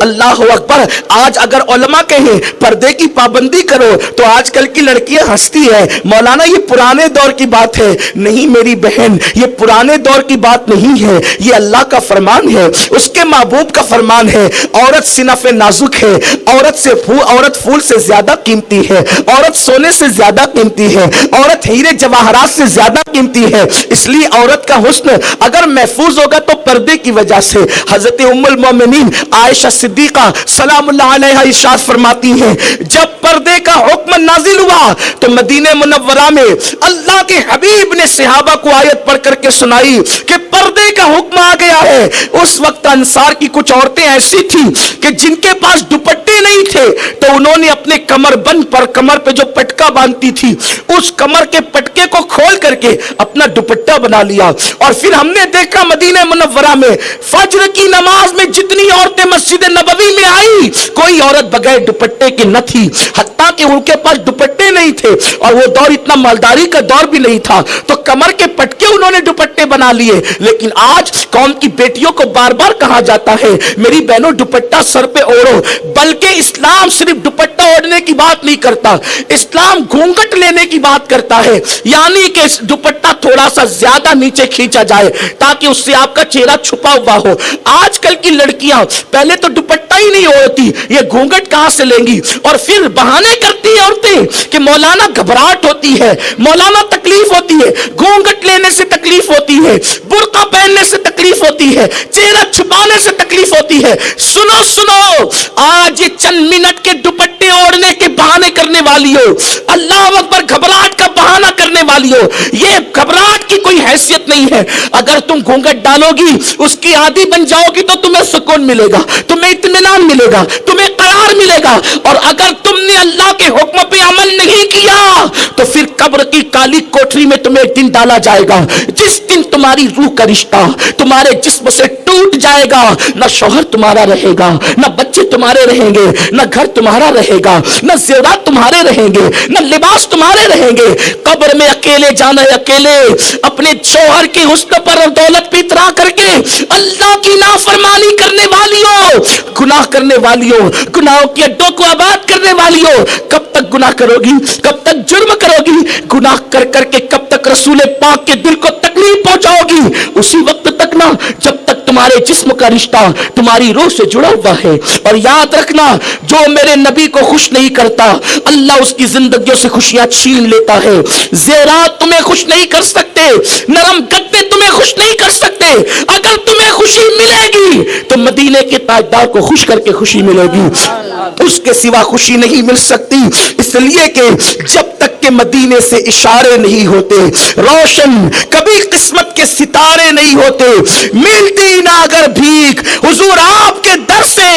اللہ اکبر. آج اگر علماء کہیں پردے کی پابندی کرو تو آج کل کی لڑکیاں ہنستی ہے, مولانا یہ پرانے دور کی بات ہے. نہیں میری بہن, یہ پرانے دور کی بات نہیں ہے, یہ اللہ کا فرمان ہے, اس کے محبوب کا فرمان ہے. عورت صنف نازک ہے, عورت پھول سے زیادہ قیمتی ہے, عورت سونے سے زیادہ قیمتی ہے, عورت ہیرے جواہرات سے زیادہ قیمتی ہے. اس لیے عورت کا حسن اگر محفوظ ہوگا تو پردے کی وجہ سے. حضرت ام المومنین عائشہ صدیقہ سلام اللہ علیہا ارشاد فرماتی ہیں, جب پردے کا حکم نازل ہوا تو مدینہ منورہ میں اللہ کے حبیب نے صحابہ کو آیت پڑھ کر کے سنائی کہ پردے کا حکم آ گیا ہے. اس وقت انصار کی کچھ عورتیں ایسی تھیں کہ جن کے پاس دوپٹے نہیں تھے تو انہوں نے اپنے کمر بند پر, کمر پہ جو پٹکا باندھتی تھی, اس کمر کے پٹکے کو کھول کر کے اپنا دوپٹہ بنا لیا. اور پھر ہم نے دیکھا مدینہ منورہ میں فجر کی نماز میں جتنی عورتیں مسجد نبوی میں آئی, کوئی عورت بغیر دوپٹے کے نہ تھی, حتیٰ کہ ان کے پاس دوپٹے نہیں تھے. اور وہ دور اتنا مالداری کا دور بھی نہیں تھا, تو کمر کے پٹکے انہوں نے دوپٹے بنا لیے. لیکن آج قوم کی بیٹیوں کو بار بار کہا جاتا ہے میری بہنوں دوپٹہ سر پہ اوڑھو, بلکہ اسلام صرف دوپٹہ اوڑھنے کی بات نہیں کرتا, اسلام گھونگھٹ لینے کی بات کرتا ہے. یعنی کہ دوپٹہ تھوڑا سا زیادہ نیچے کھینچا جائے تاکہ اس سے آپ کا چہرہ چھپا ہوا ہو. آج کل کی لڑکیاں پہلے تو دوپٹہ ہی نہیں اوڑھتی, یہ گھونگھٹ کہاں سے لیں گی, اور پھر بہانے کرتی ہیں عورتیں کہ مولانا گھبراہٹ ہوتی ہے, مولانا تکلیف ہوتی ہے, گھونگھٹ لینے سے تکلیف ہوتی ہے, برقع پہننے سے تکلیف ہوتی ہے, چہرہ چھپانے سے تکلیف ہوتی ہے. سنو سنو, آج یہ چند منٹ کے دوپٹے اوڑھنے کے بہانے کرنے والی ہو, اللہ اکبر, گھبراہٹ کا بہانہ کرنے والی ہو, یہ گھبراہٹ کی کوئی حیثیت نہیں ہے. اگر تم گھونگھٹ ڈالو گی, اس کی عادی بن جاؤ گی, تو تمہیں سکون ملے گا, تمہیں اطمینان ملے گا, تمہیں قرار ملے گا. اور اگر تم نے اللہ کے حکم پہ عمل نہیں کیا تو پھر قبر کی کالی کوٹری میں تمہیں ایک دن ڈالا جائے گا, جس دن تمہاری روح کا رشتہ تمہارے جسم سے ٹوٹ جائے گا. نہ شوہر تمہارا رہے گا, نہ بچے تمہارے رہیں گے, نہ گھر تمہارا رہے گا, نہ زیورات تمہارے رہیں گے, نہ لباس تمہارے رہیں گے. قبر میں اکیلے جانا ہے, اکیلے اپنے شوہر کی حسن پر اور دولت پہ اترا کر کے اللہ کی نافرمانی کرنے والیوں, گناہ کرنے والیوں, گناہوں کے اڈوں کو آباد کرنے والیوں, کب تک گناہ کرو گی, کب تک جرم کرو گی, گناہ کر کر کے کب تک رسول پاک کے دل کو تکلیف پہنچاؤ گی. اسی وقت تک نا جب تک تمہارے جسم کا رشتہ تمہاری روح سے جڑا ہوا ہے. اور یاد رکھنا, جو میرے نبی کو خوش نہیں کرتا اللہ اس کی زندگیوں سے خوشیاں چھین لیتا ہے. زیورات تمہیں خوش نہیں کر سکتے, نرم گدے تمہیں خوش نہیں کر سکتے. اگر تمہیں خوشی ملے گی تو مدینے کے تاجدار کو خوش کر کے خوشی ملے گی, اس کے سوا خوشی نہیں مل سکتی. اس لیے کہ جب تک کہ مدینے سے اشارے نہیں ہوتے, روشن کبھی قسمت کے ستارے نہیں ہوتے, ملتی نہ اگر بھیک حضور آپ کے در سے,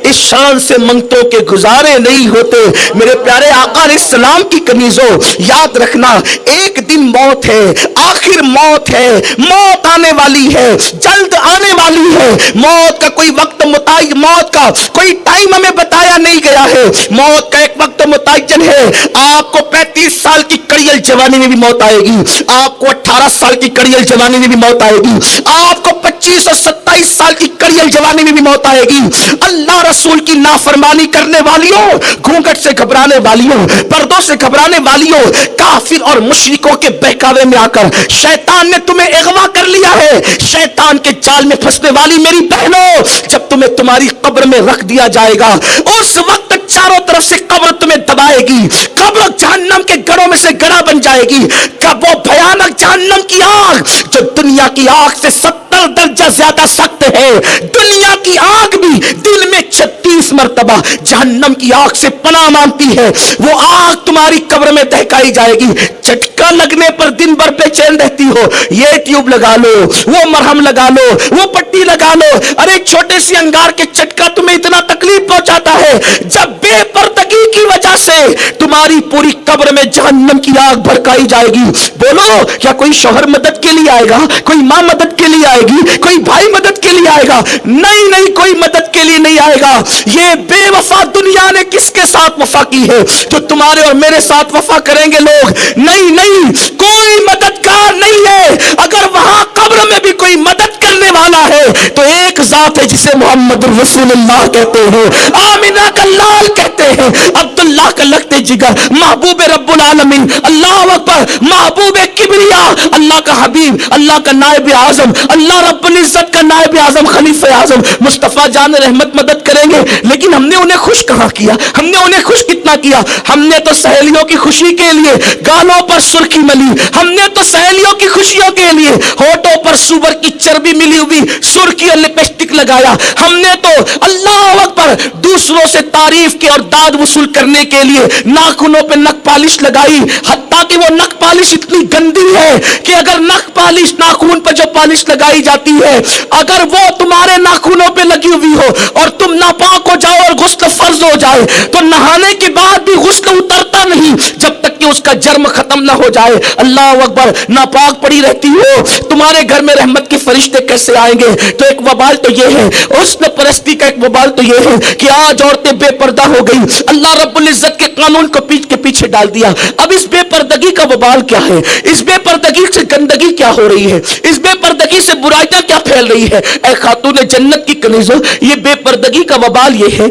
اس شان سے منگتوں کے گزارے نہیں ہوتے. میرے پیارے آقا علیہ السلام کی کنیزوں, یاد رکھنا ایک دن موت ہے, آخر موت ہے, موت آنے والی ہے, جلد آنے والی ہے. موت کا کوئی وقت متعین, موت کا کوئی ٹائم ہمیں بتایا نہیں گیا ہے. موت کا ایک وقت متعین ہے. آپ کو 35 سال کی کڑیل جوانی میں بھی موت آئے گی, آپ کو 18 سال کی کڑیل جوانی میں بھی موت آئے گی, آپ کو 25 اور 27 سال کی کڑیل جوانی میں بھی موت آئے گی. اللہ رسول کی نافرمانی کرنے والیوں, گھونگھٹ سے گھبرانے والیوں, پردوں سے گھبرانے والیوں, کافر اور مشرکوں کے بہکاوے میں آ کر شیطان نے تمہیں اغوا کر لیا ہے. شیطان کے جال میں پھنسنے والی میری بہنوں, جب تمہیں تمہاری قبر میں رکھ دیا جائے گا, اس وقت چاروں طرف سے قبر تمہیں دبائے گی. قبر جہنم کے گڑوں میں سے گڑا بن جائے گی. کب وہ بھیانک جہنم کی آگ جو دنیا کی آگ سے 70 درجہ زیادہ سخت ہے, دنیا کی آگ بھی دل میں 36 مرتبہ جہنم کی آگ سے پناہ مانگتی ہے, وہ آگ تمہاری قبر میں دہکائی جائے گی. جھٹکا لگنے پر دن بھر بے چین رہتی ہو, یہ ٹیوب لگا لو, وہ مرہم لگا لو, وہ پٹی لگا لو. ارے چھوٹے سی انگار کے چٹکا تمہیں اتنا تکلیف پہنچاتا ہے جب بے پردگی کی وجہ سے تمہاری پوری قبر میں جہنم کی آگ بھڑکائی جائے گی. بولو, کیا کوئی شوہر مدد کے لیے آئے گا, کوئی ماں مدد کے لیے آئے گی, کوئی بھائی مدد کے لیے آئے گا؟ نہیں نہیں, کوئی مدد کے لیے نہیں آئے گا. یہ بے وفا دنیا نے کس کے ساتھ وفا کی ہے جو تمہارے اور میرے ساتھ وفا کریں گے لوگ؟ نہیں نہیں, کوئی مددگار نہیں ہے. اگر وہاں قبر میں بھی کوئی مدد کرنے والا ہے تو ایک ذات बाप है जिसे मोहम्मद रसूलुल्लाह कहते हैं, आमिना का लाल कहते हैं, अब्दुल्लाह का लगते जिगर, महबूब रब्बुल आलमीन, अल्लाह अकबर, महबूब किबरिया, अल्लाह का हबीब, अल्लाह का नायब आजम, अल्लाह रब्बुल इज्जत का नायब आजम, खलीफा आजम मुस्तफा जान रहमत मदद करेंगे। लेकिन हमने उन्हें खुश कहाँ किया, हमने उन्हें खुश कितना किया? हमने तो सहेलियों की खुशी के लिए गालों पर सुर्खी मली, हमने तो सहेलियों की खुशियों के लिए होठों पर सुअर की चर्बी मिली हुई सुर्खी और लिपस्टिक लगाया, हमने तो अल्लाह अकबर दूसरों से तारीफ के और दाद वसूल करने के लिए नाखूनों पे नख पालिश लगाई, हत्ता कि वो नख पालिश इतनी गंदी है कि अगर नख पालिश नाखून पर जो पालिश लगाई जाती है, अगर वो तुम्हारे नाखूनों पे लगी हुई हो और तुम नापाक हो जाओ और गुस्ल फर्ज हो जाए तो नहाने के बाद भी गुस्ल उतरता नहीं जब तक कि उसका जर्म खत्म ना हो जाए। अल्लाह अकबर, नापाक पड़ी रहती हो, तुम्हारे घर में रहमत के फरिश्ते कैसे आएंगे? तो एक वबाल तो ये है, हुस्न परस्ती का एक वबाल तो ये है कि आज औरतें बेपर्दा हो गई, अल्लाह रब्बुल इज्जत के कानून को पीछे डाल दिया। अब इस बेपर्दगी का वबाल क्या है? इस बेपर्दगी से गंदगी क्या हो रही है? इस बेपर्दगी से बुराइयां क्या फैल रही है? ऐ खातून जन्नत की कनीज़ों, ये बेपर्दगी का वबाल ये है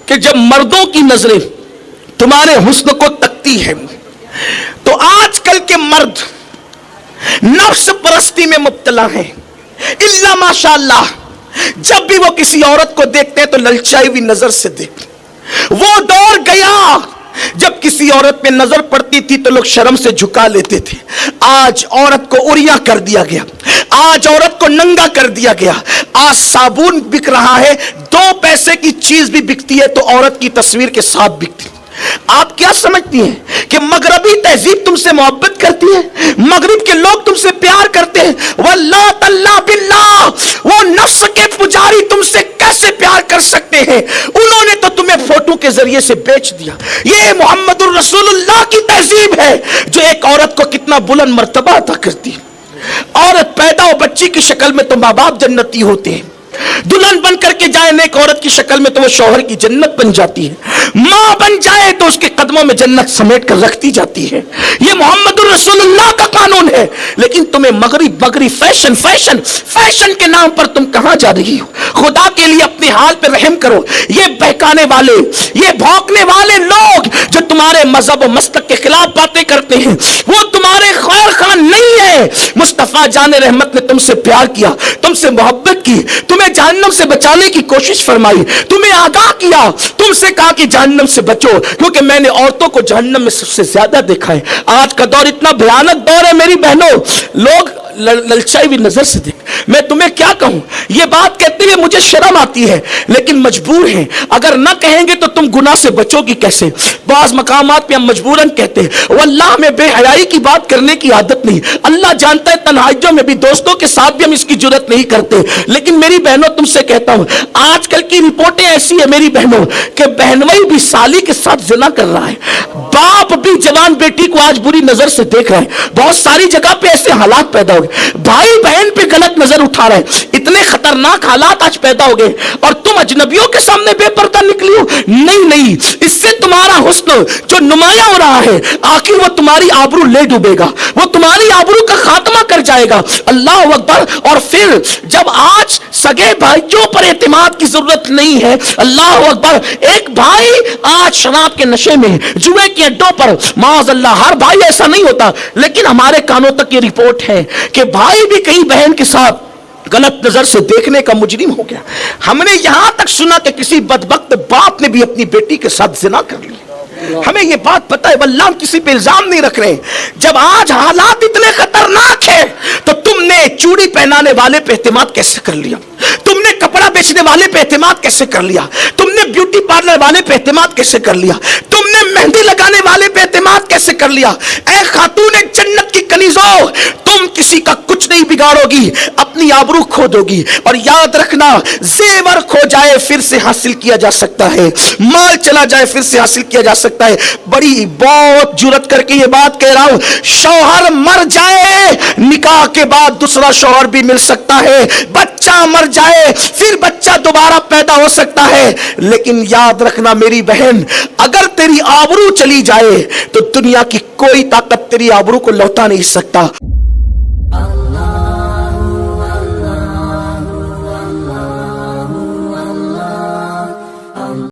कि जब मर्दों की नजरें तुम्हारे हुस्न को तकती है तो आजकल के मर्द नफ्स परस्ती में मुब्तला हैं। इल्ला माशाअल्लाह, जब भी वो किसी औरत को देखते हैं तो ललचाई हुई नजर से देखते। वो दौर गया जब किसी औरत पे नजर पड़ती थी तो लोग शर्म से झुका लेते थे। आज औरत को उरिया कर दिया गया, आज औरत को नंगा कर दिया गया। आज साबुन बिक रहा है, 2 पैसे की चीज भी बिकती है तो औरत की तस्वीर के साथ बिकती है। आप क्या समझती हैं कि मगरबी तहजीब तुमसे मोहब्बत करती है, मगरिब के लोग तुमसे प्यार करते हैं? वल्लाह तल्ला बिल्लाह, वो नफ्स के पुजारी तुमसे कैसे प्यार कर सकते हैं? उन्होंने तो तुम्हें फोटो के जरिए से बेच दिया। ये मोहम्मदुर रसूलुल्लाह की तहजीब है जो एक औरत को कितना बुलंद मर्तबा अता करती है। औरत पैदा हो बच्ची की शक्ल में तो माँ बाप जन्नती होते हैं, दुल्हन बन करके जाए नेक औरत की शक्ल में तो वो शौहर की जन्नत बन जाती है, मां बन जाए तो उसके कदमों में जन्नत समेट कर रखती जाती है। ये मोहम्मदुर रसूलुल्लाह का कानून है। लेकिन तुम्हें मगरी फैशन फैशन फैशन के नाम पर तुम कहां जा रही हो? खुदा के लिए अपने हाल पे रहम करो। ये बहकाने वाले, ये भौंकने वाले लोग जो तुम्हारे मजहब और मस्तक के खिलाफ बातें करते हैं वो तुम्हारे खैर खान नहीं है। मुस्तफा जान रहमत ने तुमसे प्यार किया, तुमसे मोहब्बत की, तुम्हें जहन्नम से बचाने की कोशिश फरमाई, तुम्हें आगाह किया, तुमसे कहा कि जहन्नम से बचो, क्योंकि मैंने औरतों को जहन्नम में सबसे ज्यादा देखा है। आज का दौर इतना भयानक दौर है मेरी बहनों, लोग ललचाई हुई नजर से देख। मैं तुम्हें क्या कहूं, ये बात कहते हुए मुझे शर्म आती है लेकिन मजबूर हैं। अगर ना कहेंगे तो तुम गुनाह से बचोगी कैसे? बाज मकामात पे हम मजबूरन कहते हैं। वल्लाह में बेहयाई की बात करने की आदत नहीं, अल्लाह जानता है तन्हाइयों में भी, दोस्तों के साथ भी हम इसकी जुर्रत नहीं करते। लेकिन मेरी बहनों तुमसे कहता हूं, आजकल की रिपोर्टें ऐसी है मेरी बहनों कि बहनवई भी साली के साथ जिना कर रहा है, बाप भी जवान बेटी को आज बुरी नजर से देख रहा है। बहुत सारी जगह पे ऐसे हालात पैदा हो गए, भाई बहन पे गलत नजर उठा रहे, इतने खतरनाक हालात आज पैदा हो गए और तुम अजनबियों के सामने बेपर्दा निकली हो। नहीं, इससे तुम्हारा हुस्न जो नुमाया हो रहा है आखिर वो तुम्हारी आबरू ले डूबेगा, वो तुम्हारी आबरू का खात्मा कर जाएगा। अल्लाह अकबर। और फिर जब आज सगे भाइयों पर एतमाद की जरूरत नहीं है, अल्लाह अकबर, एक भाई आज शराब के नशे में, जुए के अड्डों पर, माज़अल्लाह, हर भाई ऐसा नहीं होता लेकिन हमारे कानों तक ये रिपोर्ट है कि भाई भी कहीं बहन के साथ गलत नजर से देखने का मुजरिम हो गया। हमने यहां तक सुना कि किसी बदबख्त बाप ने भी अपनी बेटी के साथ जिना कर लिया। हमें ये बात पता है, वल्लाह हम किसी पे इल्जाम नहीं रख रहे। जब आज हालात इतने खतरनाक है तो तुमने चूड़ी पहनाने वाले पे एतमाद कैसे कर लिया? तुमने कपड़ा बेचने वाले पे एतमाद कैसे कर लिया? तुमने ब्यूटी पार्लर वाले पे एतमाद कैसे कर लिया? तुमने मेहंदी लगाने वाले पे एतमाद कैसे कर लिया? ऐ खातून जन्नत की कनीज़ों, तुम किसी का कुछ नहीं बिगाड़ोगी, अपनी आबरू खो दोगी। और याद रखना, जेवर खो जाए फिर से हासिल किया जा सकता है, माल चला जाए फिर से हासिल किया जा सकता है। बड़ी बहुत जुर्रत करके ये बात कह रहा हूं, शौहर मर जाए निकाह के बाद दूसरा शौहर भी मिल सकता है, बच्चा मर जाए फिर बच्चा दोबारा पैदा हो सकता है। लेकिन याद रखना मेरी बहन, अगर तेरी आबरू चली जाए तो दुनिया की कोई ताकत तेरी आबरू को लौटा नहीं सकता।